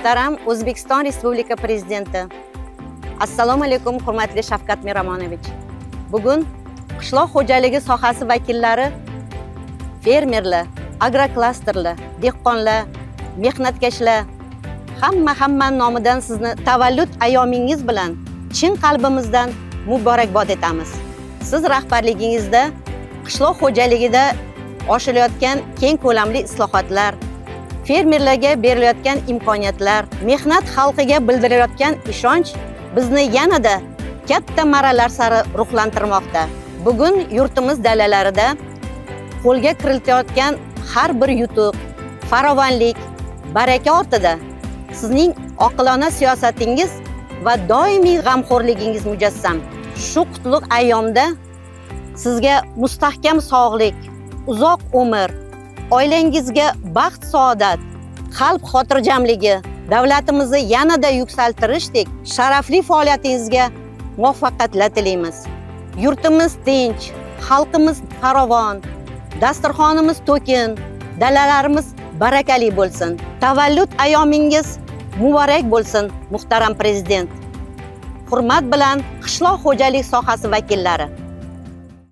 Muhtaram O'zbekiston Respublika Prezidenti. Assalomu alaykum, hurmatli Shavkat Miramonovich. Bugun qishloq xo'jaligi sohasi vakillari, fermerlar, agroklasterlar, dehqonlar, mehnatkashlar, hamma nomidan sizni tavallud ayyomingiz bilan chin qalbimizdan muborakbod etamiz. Siz rahbarligingizda qishloq xo'jaligida oshilayotgan keng ko'lamli islohotlar, fermerlarga berilayotgan imkoniyatlar, mehnat xalqiga bildirilayotgan ishonch bizni yanada katta marralar sari ruhlantirmoqda. Bugun yurtimiz dalalarida qo'lga kiritilayotgan har bir yutuq, farovonlik, baraka ortida sizning oqilona siyosatingiz va doimiy g'amxo'rligingiz mujassam. Shu qutlug' ayyomda sizga mustahkam sog'lik, uzoq umr, oilangizga baxt, saodat, xalq xotirjamligi, davlatimizni yanada yuksaltirishdek sharafli faoliyatingizga muvaffaqiyatlar tilaymiz. Yurtimiz tinch, xalqimiz farovon, dasturxonimiz to'kin, dalalarimiz barakali bo'lsin. Tavallud ayyomingiz muborak bo'lsin, muhtaram prezident. Hurmat bilan qishloq xo'jalik sohasi vakillari.